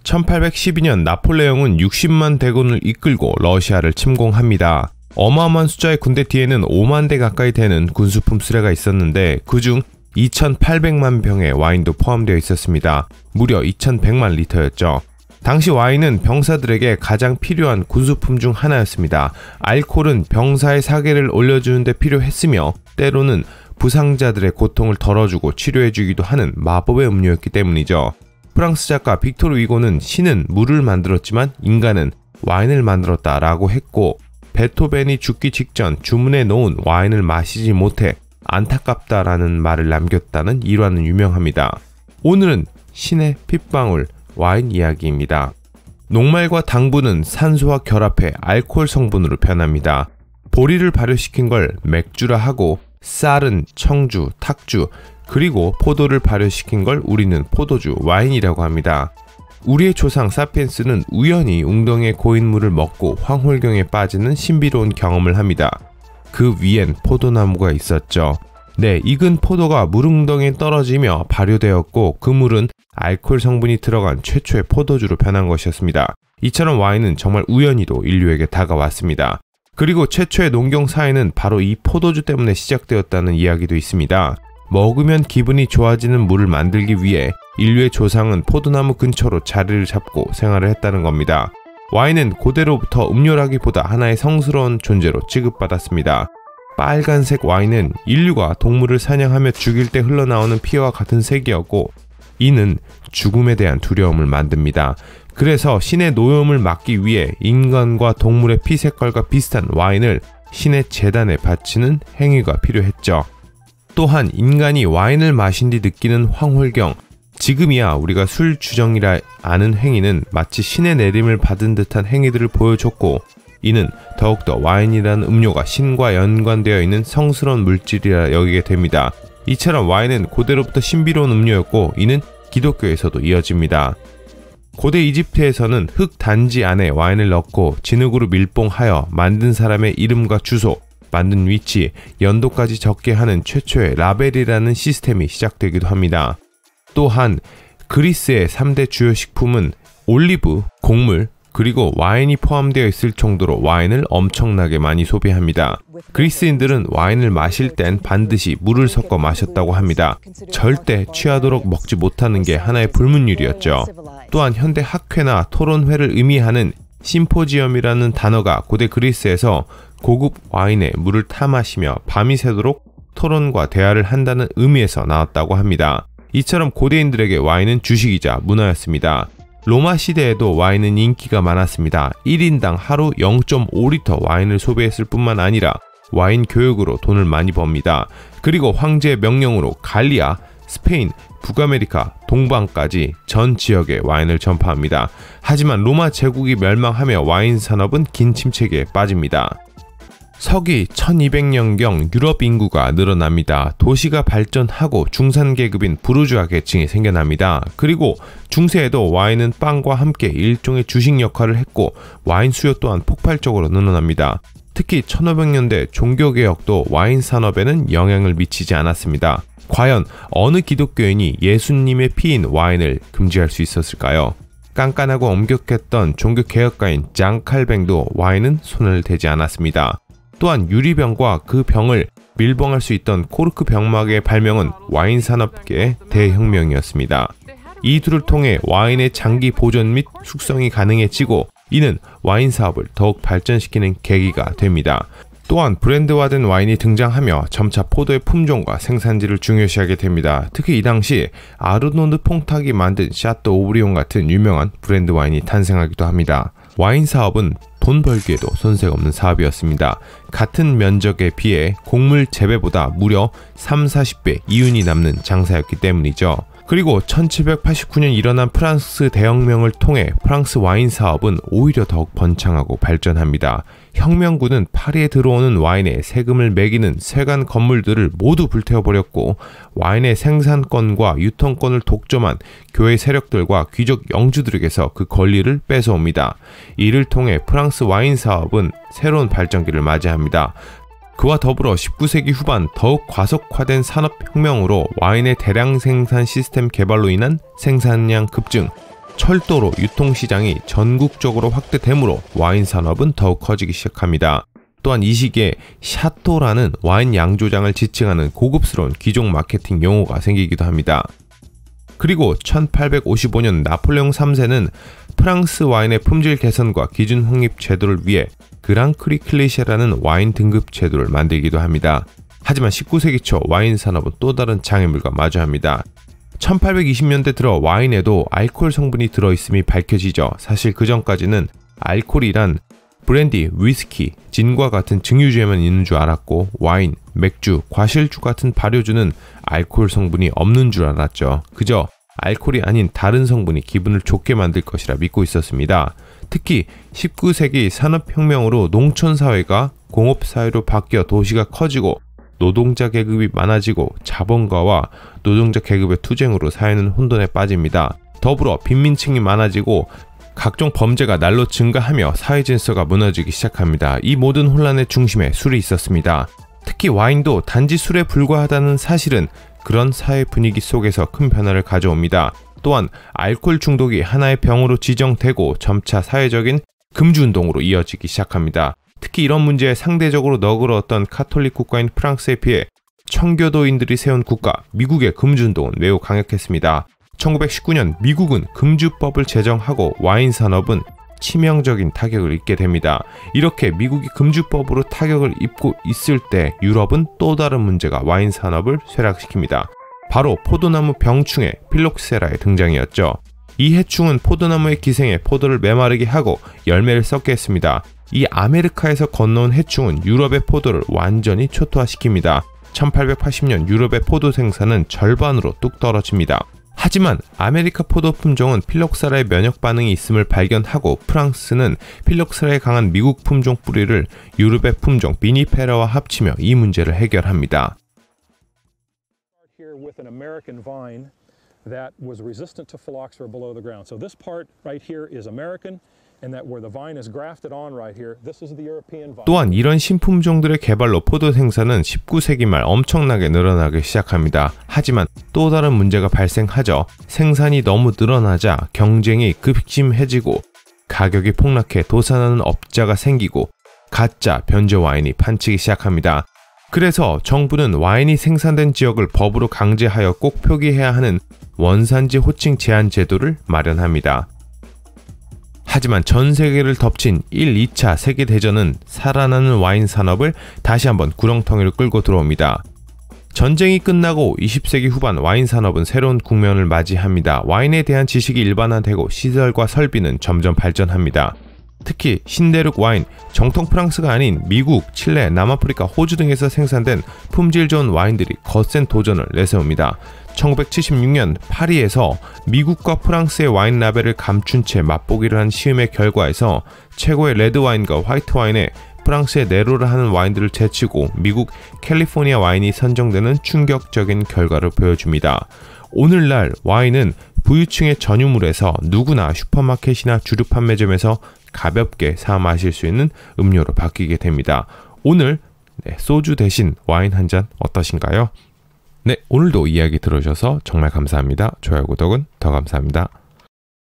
1812년 나폴레옹은 60만 대군을 이끌고 러시아를 침공합니다. 어마어마한 숫자의 군대 뒤에는 5만 대 가까이 되는 군수품 수레가 있었는데 그중 2,800만 병의 와인도 포함되어 있었습니다. 무려 2,100만 리터였죠. 당시 와인은 병사들에게 가장 필요한 군수품 중 하나였습니다. 알코올은 병사의 사계를 올려주는 데 필요했으며 때로는 부상자들의 고통을 덜어주고 치료해주기도 하는 마법의 음료였기 때문이죠. 프랑스 작가 빅토르 위고는 신은 물을 만들었지만 인간은 와인을 만들었다 라고 했고, 베토벤이 죽기 직전 주문해 놓은 와인을 마시지 못해 안타깝다라는 말을 남겼다는 일화는 유명합니다. 오늘은 신의 핏방울 와인 이야기입니다. 녹말과 당분은 산소와 결합해 알코올 성분으로 변합니다. 보리를 발효시킨 걸 맥주라 하고, 쌀은 청주, 탁주, 그리고 포도를 발효시킨 걸 우리는 포도주, 와인이라고 합니다. 우리의 조상 사피엔스는 우연히 웅덩이의 고인물을 먹고 황홀경에 빠지는 신비로운 경험을 합니다. 그 위엔 포도나무가 있었죠. 네, 익은 포도가 물웅덩이에 떨어지며 발효되었고 그 물은 알코올 성분이 들어간 최초의 포도주로 변한 것이었습니다. 이처럼 와인은 정말 우연히도 인류에게 다가왔습니다. 그리고 최초의 농경 사회는 바로 이 포도주 때문에 시작되었다는 이야기도 있습니다. 먹으면 기분이 좋아지는 물을 만들기 위해 인류의 조상은 포도나무 근처로 자리를 잡고 생활을 했다는 겁니다. 와인은 고대로부터 음료라기보다 하나의 성스러운 존재로 취급받았습니다. 빨간색 와인은 인류가 동물을 사냥하며 죽일 때 흘러나오는 피와 같은 색이었고, 이는 죽음에 대한 두려움을 만듭니다. 그래서 신의 노염을 막기 위해 인간과 동물의 피 색깔과 비슷한 와인을 신의 제단에 바치는 행위가 필요했죠. 또한 인간이 와인을 마신 뒤 느끼는 황홀경, 지금이야 우리가 술 주정이라 아는 행위는 마치 신의 내림을 받은 듯한 행위들을 보여줬고, 이는 더욱더 와인이라는 음료가 신과 연관되어 있는 성스러운 물질이라 여기게 됩니다. 이처럼 와인은 고대로부터 신비로운 음료였고, 이는 기독교에서도 이어집니다. 고대 이집트에서는 흙 단지 안에 와인을 넣고 진흙으로 밀봉하여 만든 사람의 이름과 주소, 만든 위치, 연도까지 적게 하는 최초의 라벨이라는 시스템이 시작되기도 합니다. 또한 그리스의 3대 주요 식품은 올리브, 곡물, 그리고 와인이 포함되어 있을 정도로 와인을 엄청나게 많이 소비합니다. 그리스인들은 와인을 마실 땐 반드시 물을 섞어 마셨다고 합니다. 절대 취하도록 먹지 못하는 게 하나의 불문율이었죠. 또한 현대 학회나 토론회를 의미하는 심포지엄이라는 단어가 고대 그리스에서 고급 와인에 물을 타 마시며 밤이 새도록 토론과 대화를 한다는 의미에서 나왔다고 합니다. 이처럼 고대인들에게 와인은 주식이자 문화였습니다. 로마 시대에도 와인은 인기가 많았습니다. 1인당 하루 0.5리터 와인을 소비했을 뿐만 아니라 와인 교육으로 돈을 많이 법니다. 그리고 황제의 명령으로 갈리아, 스페인, 북아메리카, 동방까지 전 지역에 와인을 전파합니다. 하지만 로마 제국이 멸망하며 와인 산업은 긴 침체기에 빠집니다. 서기 1200년경 유럽 인구가 늘어납니다. 도시가 발전하고 중산계급인 부르주아 계층이 생겨납니다. 그리고 중세에도 와인은 빵과 함께 일종의 주식 역할을 했고 와인 수요 또한 폭발적으로 늘어납니다. 특히 1500년대 종교개혁도 와인 산업에는 영향을 미치지 않았습니다. 과연 어느 기독교인이 예수님의 피인 와인을 금지할 수 있었을까요? 깐깐하고 엄격했던 종교개혁가인 장 칼뱅도 와인은 손을 대지 않았습니다. 또한 유리병과 그 병을 밀봉할 수 있던 코르크 병막의 발명은 와인 산업계의 대혁명이었습니다. 이 둘을 통해 와인의 장기 보존 및 숙성이 가능해지고 이는 와인 사업을 더욱 발전시키는 계기가 됩니다. 또한 브랜드화된 와인이 등장하며 점차 포도의 품종과 생산지를 중요시하게 됩니다. 특히 이 당시 아르노드 퐁탁이 만든 샤또 오브리옹 같은 유명한 브랜드 와인이 탄생하기도 합니다. 와인 사업은 돈 벌기에도 손색 없는 사업이었습니다. 같은 면적에 비해 곡물 재배보다 무려 30-40배 이윤이 남는 장사였기 때문이죠. 그리고 1789년 일어난 프랑스 대혁명을 통해 프랑스 와인 사업은 오히려 더욱 번창하고 발전합니다. 혁명군은 파리에 들어오는 와인에 세금을 매기는 세관 건물들을 모두 불태워버렸고 와인의 생산권과 유통권을 독점한 교회 세력들과 귀족 영주들에게서 그 권리를 뺏어옵니다. 이를 통해 프랑스 와인 사업은 새로운 발전기를 맞이합니다. 그와 더불어 19세기 후반 더욱 과속화된 산업혁명으로 와인의 대량 생산 시스템 개발로 인한 생산량 급증, 철도로 유통시장이 전국적으로 확대되므로 와인 산업은 더욱 커지기 시작합니다. 또한 이 시기에 샤토라는 와인 양조장을 지칭하는 고급스러운 귀족 마케팅 용어가 생기기도 합니다. 그리고 1855년 나폴레옹 3세는 프랑스 와인의 품질 개선과 기준 확립 제도를 위해 그랑크리 클리셰라는 와인 등급 제도를 만들기도 합니다. 하지만 19세기 초 와인 산업은 또 다른 장애물과 마주합니다. 1820년대 들어 와인에도 알코올 성분이 들어있음이 밝혀지죠. 사실 그 전까지는 알코올이란 브랜디, 위스키, 진과 같은 증류주에만 있는 줄 알았고 와인, 맥주, 과실주 같은 발효주는 알코올 성분이 없는 줄 알았죠. 그저 알코올이 아닌 다른 성분이 기분을 좋게 만들 것이라 믿고 있었습니다. 특히 19세기 산업혁명으로 농촌사회가 공업사회로 바뀌어 도시가 커지고 노동자 계급이 많아지고 자본가와 노동자 계급의 투쟁으로 사회는 혼돈에 빠집니다. 더불어 빈민층이 많아지고 각종 범죄가 날로 증가하며 사회 질서가 무너지기 시작합니다. 이 모든 혼란의 중심에 술이 있었습니다. 특히 와인도 단지 술에 불과하다는 사실은 그런 사회 분위기 속에서 큰 변화를 가져옵니다. 또한 알코올 중독이 하나의 병으로 지정되고 점차 사회적인 금주운동으로 이어지기 시작합니다. 특히 이런 문제에 상대적으로 너그러웠던 카톨릭 국가인 프랑스에 비해 청교도인들이 세운 국가 미국의 금주운동은 매우 강력했습니다. 1919년 미국은 금주법을 제정하고 와인 산업은 치명적인 타격을 입게 됩니다. 이렇게 미국이 금주법으로 타격을 입고 있을 때 유럽은 또 다른 문제가 와인 산업을 쇠락시킵니다. 바로 포도나무 병충해 필록세라의 등장이었죠. 이 해충은 포도나무의 기생에 포도를 메마르게 하고 열매를 썩게 했습니다. 이 아메리카에서 건너온 해충은 유럽의 포도를 완전히 초토화시킵니다. 1880년 유럽의 포도 생산은 절반으로 뚝 떨어집니다. 하지만 아메리카 포도 품종은 필록사라의 면역 반응이 있음을 발견하고 프랑스는 필록사라의 강한 미국 품종 뿌리를 유럽의 품종 비니페라와 합치며 이 문제를 해결합니다. 또한 이런 신품종들의 개발로 포도 생산은 19세기 말 엄청나게 늘어나기 시작합니다. 하지만 또 다른 문제가 발생하죠. 생산이 너무 늘어나자 경쟁이 급심해지고 가격이 폭락해 도산하는 업자가 생기고 가짜 변제 와인이 판치기 시작합니다. 그래서 정부는 와인이 생산된 지역을 법으로 강제하여 꼭 표기해야 하는 원산지 호칭 제한 제도를 마련합니다. 하지만 전 세계를 덮친 1, 2차 세계대전은 살아나는 와인 산업을 다시 한번 구렁텅이로 끌고 들어옵니다. 전쟁이 끝나고 20세기 후반 와인 산업은 새로운 국면을 맞이합니다. 와인에 대한 지식이 일반화되고 시설과 설비는 점점 발전합니다. 특히 신대륙 와인, 정통 프랑스가 아닌 미국, 칠레, 남아프리카, 호주 등에서 생산된 품질 좋은 와인들이 거센 도전을 내세웁니다. 1976년 파리에서 미국과 프랑스의 와인 라벨을 감춘 채 맛보기를 한 시음의 결과에서 최고의 레드 와인과 화이트 와인에 프랑스의 네로를 하는 와인들을 제치고 미국 캘리포니아 와인이 선정되는 충격적인 결과를 보여줍니다. 오늘날 와인은 부유층의 전유물에서 누구나 슈퍼마켓이나 주류 판매점에서 가볍게 사 마실 수 있는 음료로 바뀌게 됩니다. 오늘 소주 대신 와인 한 잔 어떠신가요? 네, 오늘도 이야기 들어주셔서 정말 감사합니다. 좋아요, 구독은 더 감사합니다.